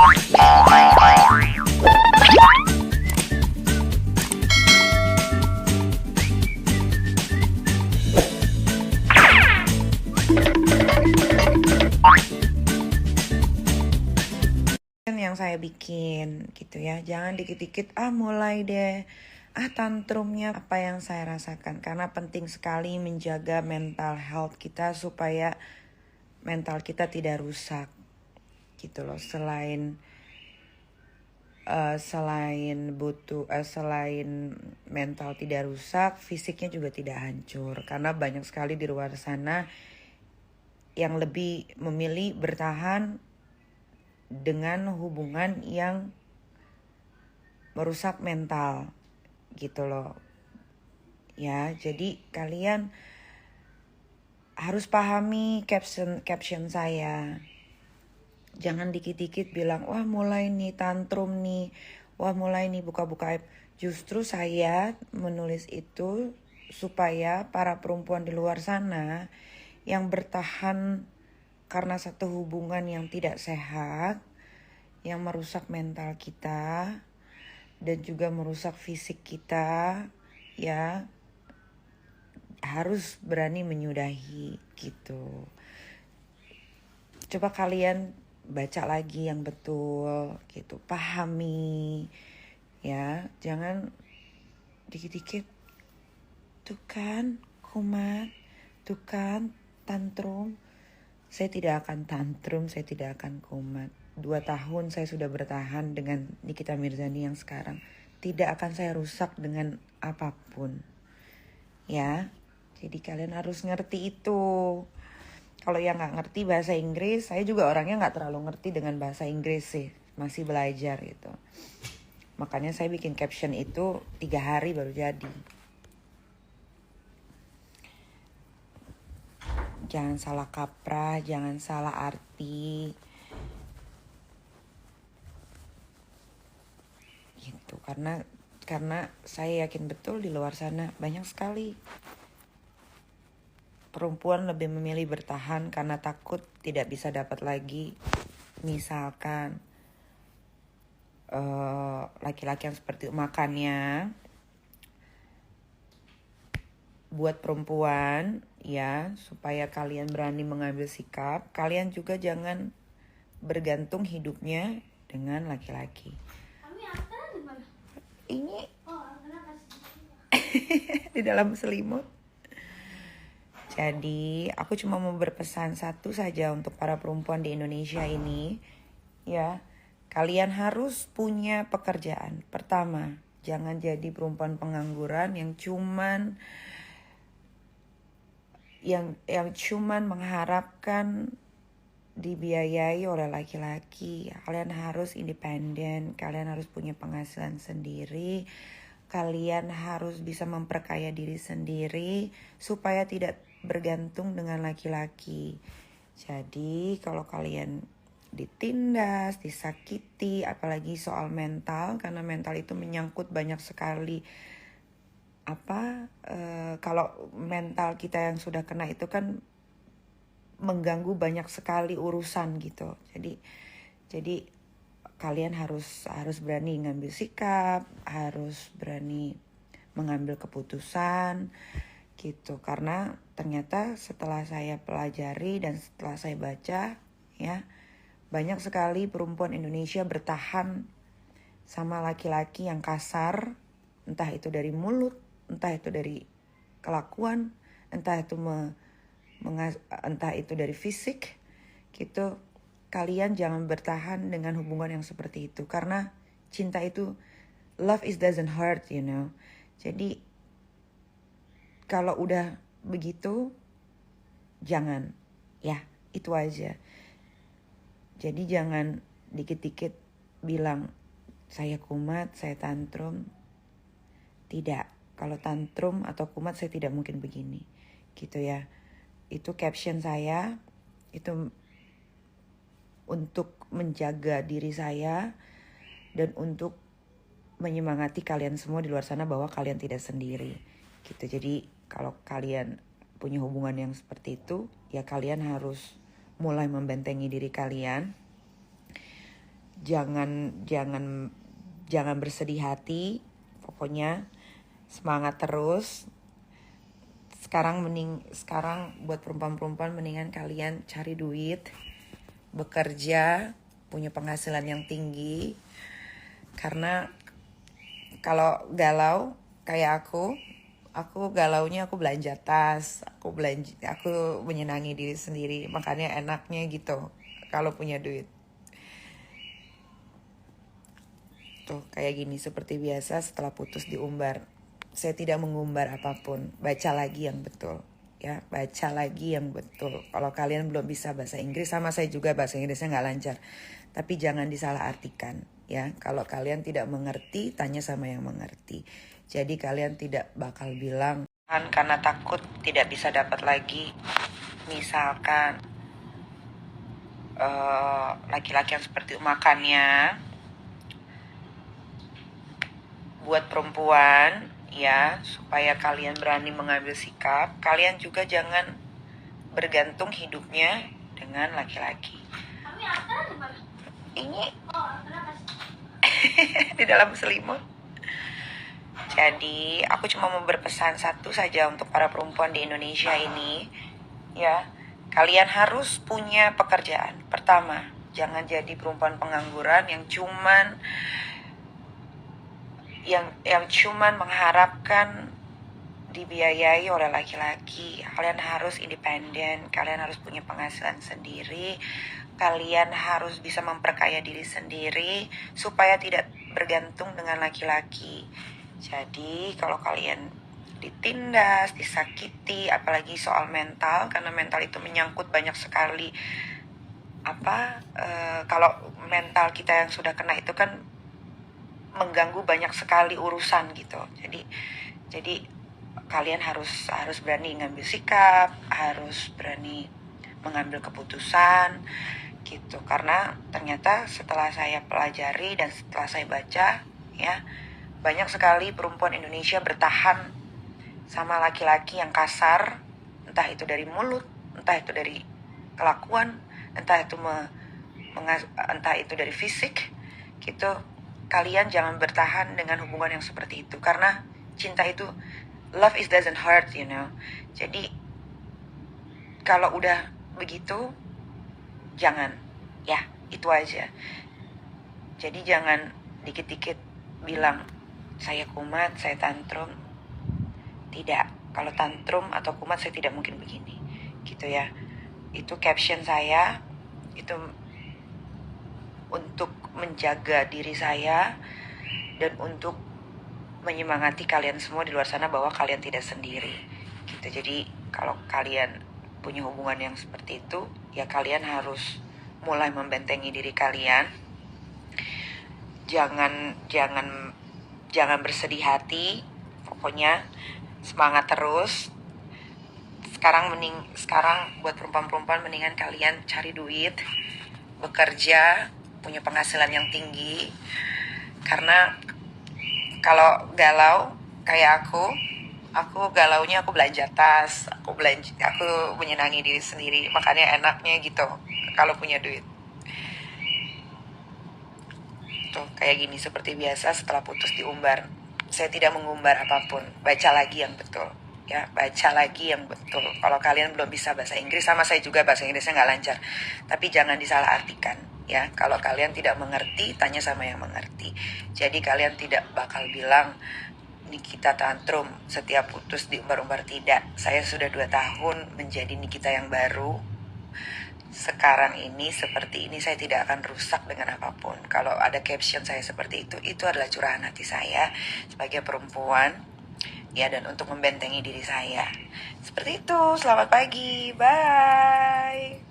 Yang saya bikin gitu ya, jangan dikit-dikit mulai deh tantrumnya. Apa yang saya rasakan, karena penting sekali menjaga mental health kita supaya mental kita tidak rusak gitu loh. Selain mental tidak rusak, fisiknya juga tidak hancur, karena banyak sekali di luar sana yang lebih memilih bertahan dengan hubungan yang merusak mental gitu loh ya. Jadi kalian harus pahami caption saya. Jangan dikit-dikit bilang wah mulai nih tantrum nih, wah mulai nih buka-buka aib. Justru saya menulis itu supaya para perempuan di luar sana yang bertahan karena satu hubungan yang tidak sehat, yang merusak mental kita dan juga merusak fisik kita ya, harus berani menyudahi gitu. Coba kalian baca lagi yang betul gitu, pahami ya, jangan dikit-dikit tuh kan kumat, tuh kan tantrum. Saya tidak akan tantrum, saya tidak akan kumat. 2 tahun saya sudah bertahan dengan Nikita Mirzani yang sekarang. Tidak akan saya rusak dengan apapun. Ya, jadi kalian harus ngerti itu. Kalau yang gak ngerti bahasa Inggris, saya juga orangnya gak terlalu ngerti dengan bahasa Inggris sih. Masih belajar gitu. Makanya saya bikin caption itu 3 hari baru jadi. Jangan salah kaprah, jangan salah arti. Gitu, karena saya yakin betul di luar sana banyak sekali perempuan lebih memilih bertahan karena takut tidak bisa dapat lagi. Misalkan laki-laki yang seperti itu. Makanya buat perempuan ya, supaya kalian berani mengambil sikap, kalian juga jangan bergantung hidupnya dengan laki-laki. Ini di dalam selimut. Jadi aku cuma mau berpesan satu saja untuk para perempuan di Indonesia ini ya. Kalian harus punya pekerjaan. Pertama, jangan jadi perempuan pengangguran yang cuman mengharapkan dibiayai oleh laki-laki. Kalian harus independen, kalian harus punya penghasilan sendiri, kalian harus bisa memperkaya diri sendiri supaya tidak bergantung dengan laki-laki. Jadi kalau kalian ditindas, disakiti, apalagi soal mental, karena mental itu menyangkut banyak sekali kalau mental kita yang sudah kena itu kan mengganggu banyak sekali urusan gitu. Jadi kalian harus berani ngambil sikap, harus berani mengambil keputusan gitu. Karena ternyata setelah saya pelajari dan setelah saya baca ya, banyak sekali perempuan Indonesia bertahan sama laki-laki yang kasar, entah itu dari mulut, entah itu dari kelakuan, entah itu dari fisik gitu. Kalian jangan bertahan dengan hubungan yang seperti itu, karena cinta itu, love is doesn't hurt, you know. Jadi kalau udah begitu jangan, ya itu aja. Jadi jangan dikit-dikit bilang saya kumat, saya tantrum. Tidak, kalau tantrum atau kumat saya tidak mungkin begini gitu ya. Itu caption saya, itu untuk menjaga diri saya dan untuk menyemangati kalian semua di luar sana bahwa kalian tidak sendiri gitu. Jadi kalau kalian punya hubungan yang seperti itu, ya kalian harus mulai membentengi diri kalian. jangan bersedih hati. Pokoknya semangat terus. Sekarang buat perempuan-perempuan mendingan kalian cari duit, bekerja, punya penghasilan yang tinggi. Karena kalau galau kayak aku galaunya aku belanja tas, aku menyenangi diri sendiri. Makanya enaknya gitu kalau punya duit. Tuh kayak gini seperti biasa setelah putus diumbar. Saya tidak mengumbar apapun, baca lagi yang betul. Ya, baca lagi yang betul. Kalau kalian belum bisa bahasa Inggris, sama saya juga bahasa Inggrisnya nggak lancar. Tapi jangan disalahartikan. Ya, kalau kalian tidak mengerti, tanya sama yang mengerti. Jadi kalian tidak bakal bilang karena takut tidak bisa dapat lagi. Misalkan laki-laki yang seperti makannya buat perempuan, ya, supaya kalian berani mengambil sikap. Kalian juga jangan bergantung hidupnya dengan laki-laki. Ini di dalam selimut. Jadi aku cuma mau berpesan satu saja untuk para perempuan di Indonesia ini, ya, kalian harus punya pekerjaan. Pertama, jangan jadi perempuan pengangguran yang cuman mengharapkan dibiayai oleh laki-laki. Kalian harus independen, kalian harus punya penghasilan sendiri, kalian harus bisa memperkaya diri sendiri supaya tidak bergantung dengan laki-laki. Jadi kalau kalian ditindas, disakiti, apalagi soal mental, karena mental itu menyangkut banyak sekali. Kalau mental kita yang sudah kena itu kan mengganggu banyak sekali urusan gitu. Jadi kalian harus berani ngambil sikap, harus berani mengambil keputusan gitu. Karena ternyata setelah saya pelajari dan setelah saya baca, ya, banyak sekali perempuan Indonesia bertahan sama laki-laki yang kasar, entah itu dari mulut, entah itu dari kelakuan, entah itu dari fisik gitu. Kalian jangan bertahan dengan hubungan yang seperti itu, karena cinta itu, love is doesn't hurt, you know. Jadi kalau udah begitu, jangan, ya, itu aja. Jadi jangan dikit-dikit bilang saya kumat, saya tantrum. Tidak, kalau tantrum atau kumat saya tidak mungkin begini, gitu ya. Itu caption saya, itu untuk menjaga diri saya dan untuk menyemangati kalian semua di luar sana bahwa kalian tidak sendiri, gitu. Jadi kalau kalian punya hubungan yang seperti itu, ya kalian harus mulai membentengi diri kalian. Jangan bersedih hati. Pokoknya semangat terus. Sekarang buat perempuan-perempuan mendingan kalian cari duit, bekerja, punya penghasilan yang tinggi. Karena kalau galau kayak aku galaunya aku belanja tas, aku menyenangi diri sendiri. Makanya enaknya gitu kalau punya duit. Tuh kayak gini seperti biasa setelah putus diumbar. Saya tidak mengumbar apapun, baca lagi yang betul. Ya, baca lagi yang betul. Kalau kalian belum bisa bahasa Inggris, sama saya juga bahasa Inggrisnya nggak lancar. Tapi jangan disalahartikan. Ya, kalau kalian tidak mengerti, tanya sama yang mengerti. Jadi kalian tidak bakal bilang Nikita tantrum setiap putus diumbar-umbar. Tidak. Saya sudah 2 tahun menjadi Nikita yang baru. Sekarang ini seperti ini, saya tidak akan rusak dengan apapun. Kalau ada caption saya seperti itu adalah curahan hati saya sebagai perempuan, ya, dan untuk membentengi diri saya. Seperti itu. Selamat pagi, bye.